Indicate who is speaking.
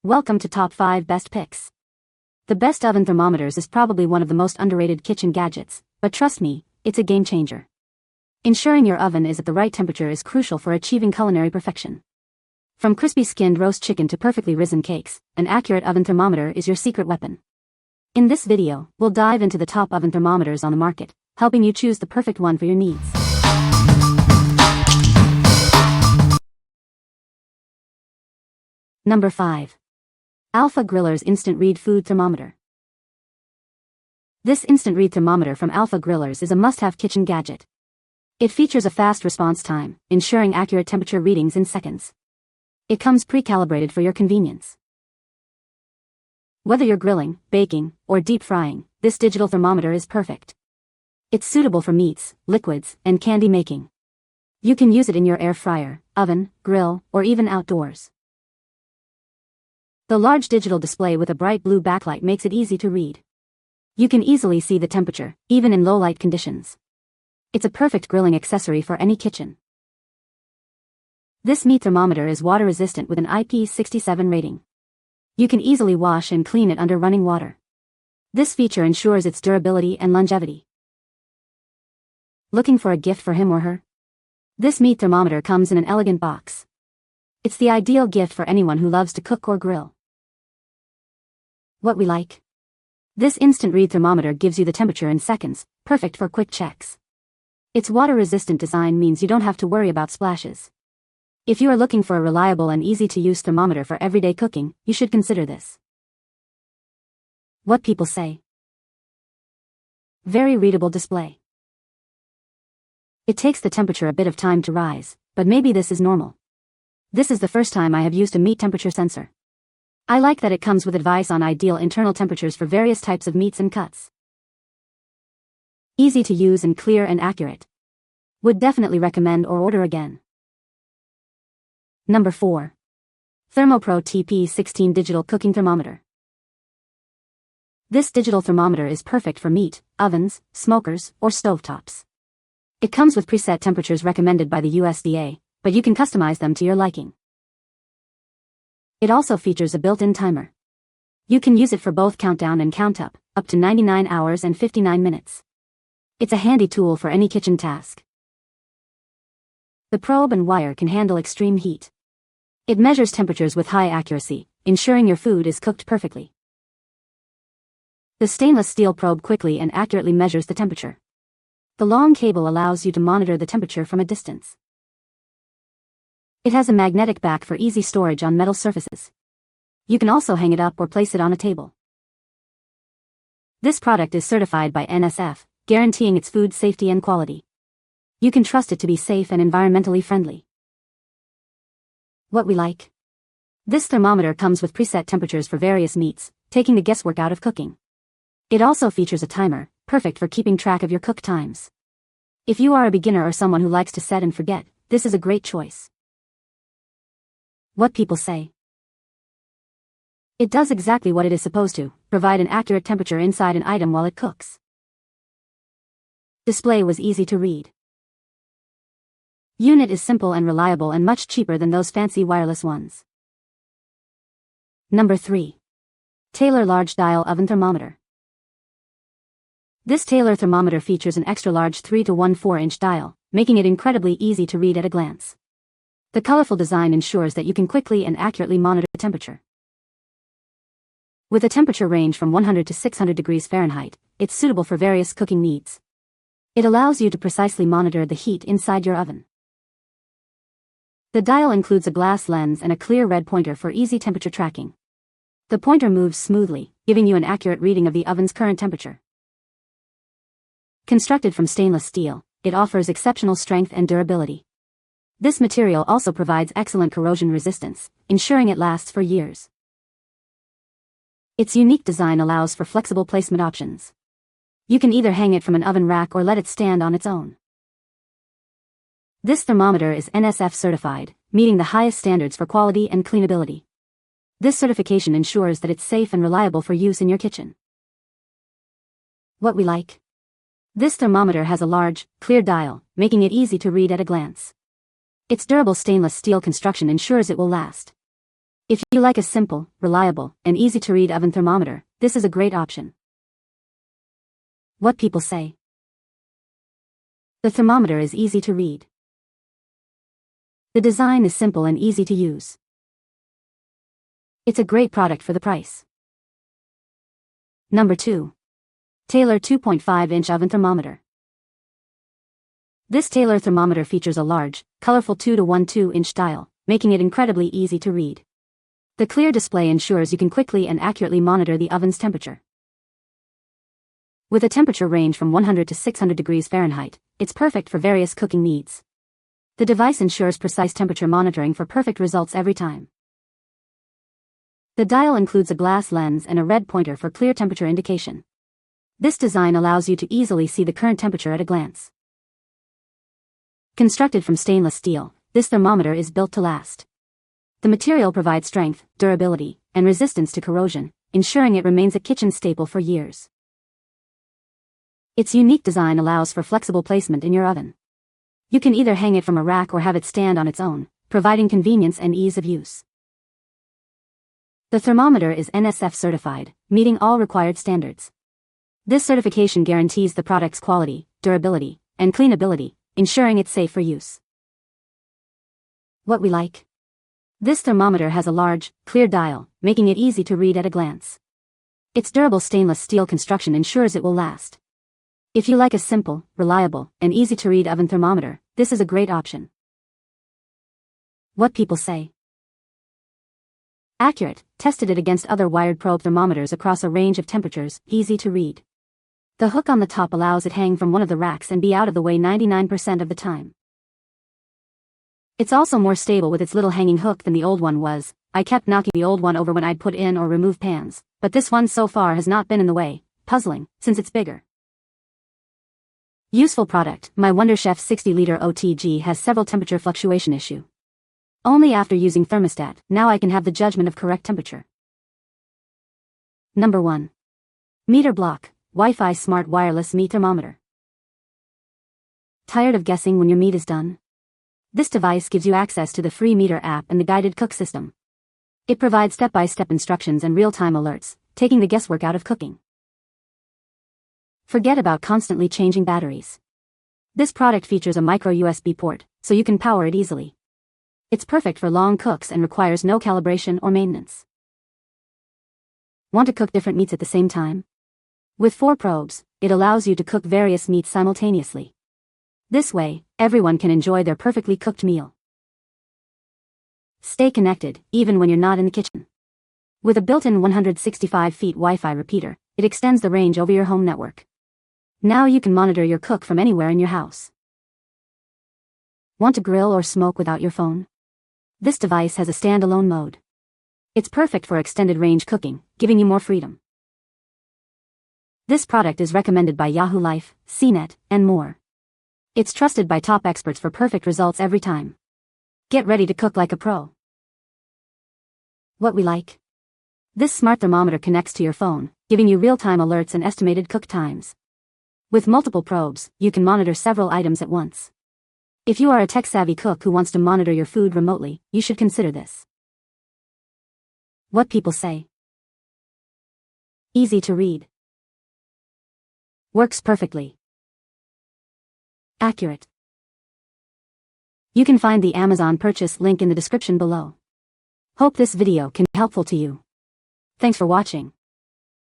Speaker 1: Welcome to Top 5 Best Picks. The best oven thermometers is probably one of the most underrated kitchen gadgets, but trust me, it's a game changer. Ensuring your oven is at the right temperature is crucial for achieving culinary perfection. From crispy-skinned roast chicken to perfectly risen cakes, an accurate oven thermometer is your secret weapon. In this video, we'll dive into the top oven thermometers on the market, helping you choose the perfect one for your needs. Number 5. Alpha Griller's Instant Read Food Thermometer. This instant read thermometer from Alpha Grillers is a must-have kitchen gadget. It features a fast response time, ensuring accurate temperature readings in seconds. It comes pre-calibrated for your convenience. Whether you're grilling, baking, or deep frying, this digital thermometer is perfect. It's suitable for meats, liquids, and candy making. You can use it in your air fryer, oven, grill, or even outdoors. The large digital display with a bright blue backlight makes it easy to read. You can easily see the temperature, even in low light conditions. It's a perfect grilling accessory for any kitchen. This meat thermometer is water resistant with an IP67 rating. You can easily wash and clean it under running water. This feature ensures its durability and longevity. Looking for a gift for him or her? This meat thermometer comes in an elegant box. It's the ideal gift for anyone who loves to cook or grill. What we like? This instant read thermometer gives you the temperature in seconds, perfect for quick checks. Its water-resistant design means you don't have to worry about splashes. If you are looking for a reliable and easy-to-use thermometer for everyday cooking, you should consider this. What people say. Very readable display. It takes the temperature a bit of time to rise, but maybe this is normal. This is the first time I have used a meat temperature sensor. I like that it comes with advice on ideal internal temperatures for various types of meats and cuts. Easy to use and clear and accurate. Would definitely recommend or order again. Number 4. ThermoPro TP16 Digital Cooking Thermometer. This digital thermometer is perfect for meat, ovens, smokers, or stovetops. It comes with preset temperatures recommended by the USDA, but you can customize them to your liking. It also features a built-in timer. You can use it for both countdown and count up to 99 hours and 59 minutes. It's a handy tool for any kitchen task. The probe and wire can handle extreme heat. It measures temperatures with high accuracy, ensuring your food is cooked perfectly. The stainless steel probe quickly and accurately measures the temperature. The long cable allows you to monitor the temperature from a distance. It has a magnetic back for easy storage on metal surfaces. You can also hang it up or place it on a table. This product is certified by NSF, guaranteeing its food safety and quality. You can trust it to be safe and environmentally friendly. What we like? This thermometer comes with preset temperatures for various meats, taking the guesswork out of cooking. It also features a timer, perfect for keeping track of your cook times. If you are a beginner or someone who likes to set and forget, this is a great choice. What people say. It does exactly what it is supposed to, provide an accurate temperature inside an item while it cooks. Display was easy to read. Unit is simple and reliable and much cheaper than those fancy wireless ones. Number 3. Taylor Large Dial Oven Thermometer. This Taylor thermometer features an extra-large 3 to 1/4-inch dial, making it incredibly easy to read at a glance. The colorful design ensures that you can quickly and accurately monitor the temperature. With a temperature range from 100 to 600 degrees Fahrenheit, it's suitable for various cooking needs. It allows you to precisely monitor the heat inside your oven. The dial includes a glass lens and a clear red pointer for easy temperature tracking. The pointer moves smoothly, giving you an accurate reading of the oven's current temperature. Constructed from stainless steel, it offers exceptional strength and durability. This material also provides excellent corrosion resistance, ensuring it lasts for years. Its unique design allows for flexible placement options. You can either hang it from an oven rack or let it stand on its own. This thermometer is NSF certified, meeting the highest standards for quality and cleanability. This certification ensures that it's safe and reliable for use in your kitchen. What we like? This thermometer has a large, clear dial, making it easy to read at a glance. Its durable stainless steel construction ensures it will last. If you like a simple, reliable, and easy-to-read oven thermometer, this is a great option. What people say. The thermometer is easy to read. The design is simple and easy to use. It's a great product for the price. Number 2. Taylor 2.5-inch oven thermometer. This Taylor thermometer features a large, colorful 2-to-1-2-inch dial, making it incredibly easy to read. The clear display ensures you can quickly and accurately monitor the oven's temperature. With a temperature range from 100 to 600 degrees Fahrenheit, it's perfect for various cooking needs. The device ensures precise temperature monitoring for perfect results every time. The dial includes a glass lens and a red pointer for clear temperature indication. This design allows you to easily see the current temperature at a glance. Constructed from stainless steel, this thermometer is built to last. The material provides strength, durability, and resistance to corrosion, ensuring it remains a kitchen staple for years. Its unique design allows for flexible placement in your oven. You can either hang it from a rack or have it stand on its own, providing convenience and ease of use. The thermometer is NSF certified, meeting all required standards. This certification guarantees the product's quality, durability, and cleanability, ensuring it's safe for use. What we like. This thermometer has a large, clear dial, making it easy to read at a glance. Its durable stainless steel construction ensures it will last. If you like a simple, reliable, and easy-to-read oven thermometer, this is a great option. What people say. Accurate, tested it against other wired probe thermometers across a range of temperatures, easy to read. The hook on the top allows it hang from one of the racks and be out of the way 99% of the time. It's also more stable with its little hanging hook than the old one was. I kept knocking the old one over when I'd put in or remove pans, but this one so far has not been in the way, puzzling, since it's bigger. Useful product. My WonderChef 60-liter OTG has several temperature fluctuation issue. Only after using thermostat, now I can have the judgment of correct temperature. Number 1. Meter Block, Wi-Fi Smart Wireless Meat Thermometer. Tired of guessing when your meat is done? This device gives you access to the free Meter app and the guided cook system. It provides step-by-step instructions and real-time alerts, taking the guesswork out of cooking. Forget about constantly changing batteries. This product features a micro USB port, so you can power it easily. It's perfect for long cooks and requires no calibration or maintenance. Want to cook different meats at the same time? With 4 probes, it allows you to cook various meats simultaneously. This way, everyone can enjoy their perfectly cooked meal. Stay connected, even when you're not in the kitchen. With a built-in 165 feet Wi-Fi repeater, it extends the range over your home network. Now you can monitor your cook from anywhere in your house. Want to grill or smoke without your phone? This device has a standalone mode. It's perfect for extended range cooking, giving you more freedom. This product is recommended by Yahoo Life, CNET, and more. It's trusted by top experts for perfect results every time. Get ready to cook like a pro. What we like. This smart thermometer connects to your phone, giving you real-time alerts and estimated cook times. With multiple probes, you can monitor several items at once. If you are a tech-savvy cook who wants to monitor your food remotely, you should consider this. What people say. Easy to read. Works perfectly. Accurate. You can find the Amazon purchase link in the description below. Hope this video can be helpful to you. Thanks for watching.